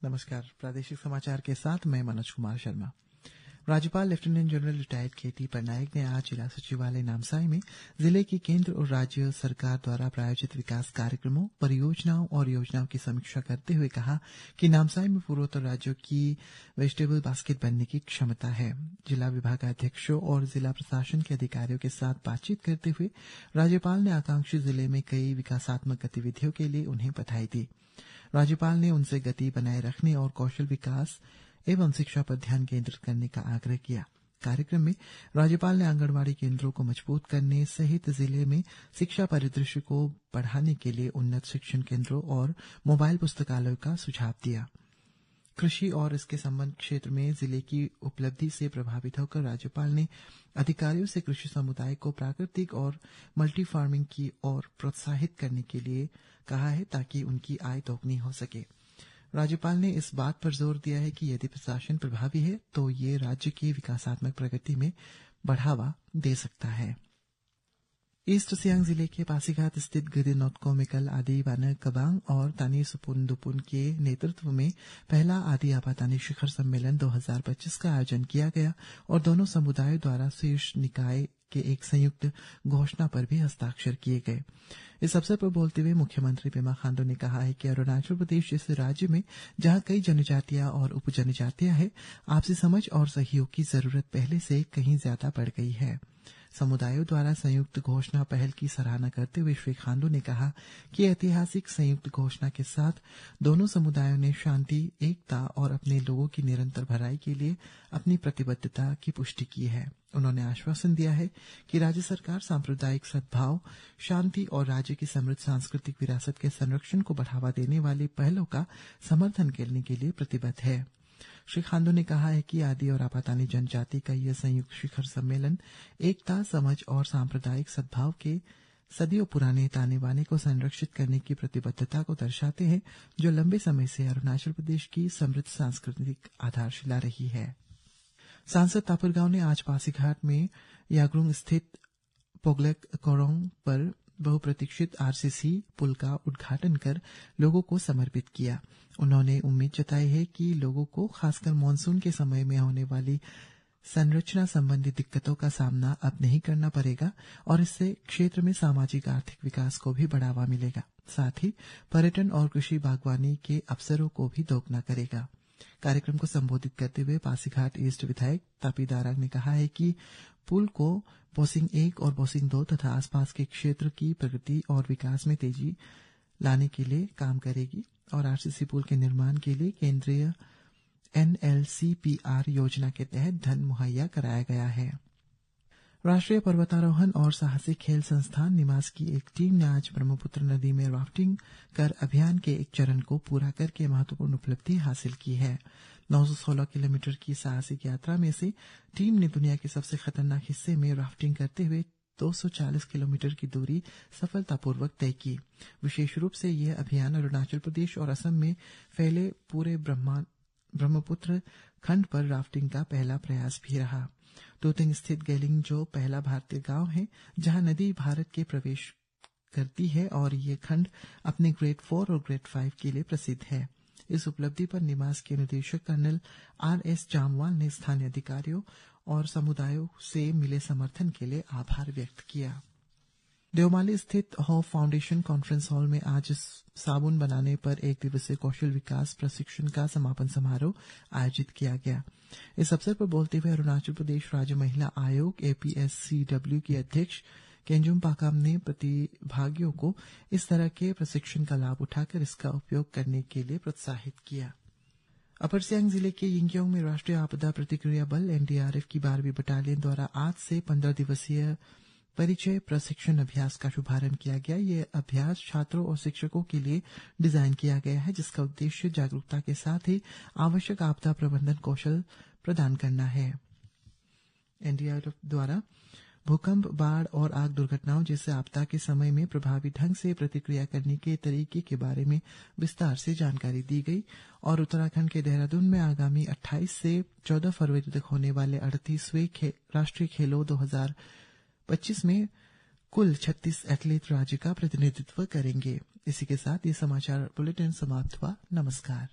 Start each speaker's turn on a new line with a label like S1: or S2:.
S1: नमस्कार। प्रादेशिक समाचार के साथ मैं मनोज कुमार शर्मा। राज्यपाल लेफ्टिनेंट जनरल रिटायर्ड केटी पटनायक ने आज जिला सचिवालय नामसाई में जिले की केंद्र और राज्य सरकार द्वारा प्रायोजित विकास कार्यक्रमों, परियोजनाओं और योजनाओं की समीक्षा करते हुए कहा कि नामसाई में पूर्वोत्तर राज्यों की वेजिटेबल बास्केट बनने की क्षमता है। जिला विभागाध्यक्षों और जिला प्रशासन के अधिकारियों के साथ बातचीत करते हुए राज्यपाल ने आकांक्षी जिले में कई विकासात्मक गतिविधियों के लिए उन्हें बधाई दी। राज्यपाल ने उनसे गति बनाए रखने और कौशल विकास एवं शिक्षा पर ध्यान केंद्रित करने का आग्रह किया। कार्यक्रम में राज्यपाल ने आंगनबाड़ी केंद्रों को मजबूत करने सहित जिले में शिक्षा परिदृश्य को बढ़ाने के लिए उन्नत शिक्षण केंद्रों और मोबाइल पुस्तकालयों का सुझाव दिया। कृषि और इसके संबंध क्षेत्र में जिले की उपलब्धि से प्रभावित होकर राज्यपाल ने अधिकारियों से कृषि समुदाय को प्राकृतिक और मल्टी फार्मिंग की ओर प्रोत्साहित करने के लिए कहा है ताकि उनकी आय दोगुनी हो सके। राज्यपाल ने इस बात पर जोर दिया है कि यदि प्रशासन प्रभावी है तो ये राज्य की विकासात्मक प्रगति में बढ़ावा दे सकता है। ईस्ट सियांग जिले के पासीघाट स्थित गिरी नोटको में कल आदि वानर कबांग और तानी सुपुन दुपुन के नेतृत्व में पहला आदि आपातानी शिखर सम्मेलन 2025 का आयोजन किया गया और दोनों समुदायों द्वारा शीर्ष निकाय के एक संयुक्त घोषणा पर भी हस्ताक्षर किए गए। इस अवसर पर बोलते हुए मुख्यमंत्री पेमा खांडू ने कहा है कि अरुणाचल प्रदेश जैसे राज्य में जहां कई जनजातियां और उप जनजातियां हैं, आपसी समझ और सहयोग की जरूरत पहले से कहीं ज्यादा बढ़ गई है। समुदायों द्वारा संयुक्त घोषणा पहल की सराहना करते हुए श्री खांडू ने कहा कि ऐतिहासिक संयुक्त घोषणा के साथ दोनों समुदायों ने शांति, एकता और अपने लोगों की निरंतर भलाई के लिए अपनी प्रतिबद्धता की पुष्टि की है। उन्होंने आश्वासन दिया है कि राज्य सरकार सांप्रदायिक सद्भाव, शांति और राज्य की समृद्ध सांस्कृतिक विरासत के संरक्षण को बढ़ावा देने वाली पहलों का समर्थन करने के लिए प्रतिबद्ध है। श्री खांडू ने कहा है कि आदि और आपातानी जनजाति का यह संयुक्त शिखर सम्मेलन एकता, समझ और सांप्रदायिक सद्भाव के सदियों पुराने ताने बाने को संरक्षित करने की प्रतिबद्धता को दर्शाते हैं, जो लंबे समय से अरुणाचल प्रदेश की समृद्ध सांस्कृतिक आधारशिला रही है। सांसद तापुर गांव ने आज पासीघाट में याग्रुंग स्थित पोगलेक कोरोंग पर बहुप्रतीक्षित आरसीसी पुल का उद्घाटन कर लोगों को समर्पित किया। उन्होंने उम्मीद जताई है कि लोगों को खासकर मानसून के समय में होने वाली संरचना संबंधी दिक्कतों का सामना अब नहीं करना पड़ेगा और इससे क्षेत्र में सामाजिक आर्थिक विकास को भी बढ़ावा मिलेगा। साथ ही पर्यटन और कृषि बागवानी के अवसरों को भी दोगुना करेगा। कार्यक्रम को संबोधित करते हुए पासीघाट ईस्ट विधायक तापी दारांग ने कहा है कि पुल को बोसिंग 1 और बोसिंग 2 तथा आसपास के क्षेत्र की प्रगति और विकास में तेजी लाने के लिए काम करेगी और आरसीसी पुल के निर्माण के लिए केंद्रीय NLCPR योजना के तहत धन मुहैया कराया गया है। राष्ट्रीय पर्वतारोहण और साहसिक खेल संस्थान निमास की एक टीम ने आज ब्रह्मपुत्र नदी में राफ्टिंग कर अभियान के एक चरण को पूरा करके महत्वपूर्ण उपलब्धि हासिल की है। 916 किलोमीटर की साहसिक यात्रा में से टीम ने दुनिया के सबसे खतरनाक हिस्से में राफ्टिंग करते हुए 240 किलोमीटर की दूरी सफलतापूर्वक तय की। विशेष रूप से यह अभियान अरुणाचल प्रदेश और असम में फैले पूरे ब्रह्मपुत्र खंड पर राफ्टिंग का पहला प्रयास भी रहा। तोतिंग स्थित गेलिंग जो पहला भारतीय गांव है जहां नदी भारत के प्रवेश करती है और ये खंड अपने ग्रेड 4 और ग्रेड 5 के लिए प्रसिद्ध है। इस उपलब्धि पर निमास के निदेशक कर्नल RS जामवाल ने स्थानीय अधिकारियों और समुदायों से मिले समर्थन के लिए आभार व्यक्त किया। देवमाली स्थित होप फाउंडेशन कॉन्फ्रेंस हॉल में आज साबुन बनाने पर एक दिवसीय कौशल विकास प्रशिक्षण का समापन समारोह आयोजित किया गया। इस अवसर पर बोलते हुए अरुणाचल प्रदेश राज्य महिला आयोग APSCW की अध्यक्ष केंजुम पाकाम ने प्रतिभागियों को इस तरह के प्रशिक्षण का लाभ उठाकर इसका उपयोग करने के लिए प्रोत्साहित किया। अपर सियांग जिले के यिंगकियोंग में राष्ट्रीय आपदा प्रतिक्रिया बल NDRF की 12वीं बटालियन द्वारा आज से 15 दिवसीय परिचय प्रशिक्षण अभ्यास का शुभारंभ किया गया। यह अभ्यास छात्रों और शिक्षकों के लिए डिजाइन किया गया है, जिसका उद्देश्य जागरूकता के साथ ही आवश्यक आपदा प्रबंधन कौशल प्रदान करना है। NDRF द्वारा भूकंप, बाढ़ और आग दुर्घटनाओं जैसे आपदा के समय में प्रभावी ढंग से प्रतिक्रिया करने के तरीके के बारे में विस्तार से जानकारी दी गई और उत्तराखंड के देहरादून में आगामी 28 से 14 फरवरी तक होने वाले 38वें राष्ट्रीय खेलों 2025 में कुल 36 एथलीट राज्य का प्रतिनिधित्व करेंगे। इसी के साथ ये समाचार बुलेटिन समाप्त हुआ। नमस्कार।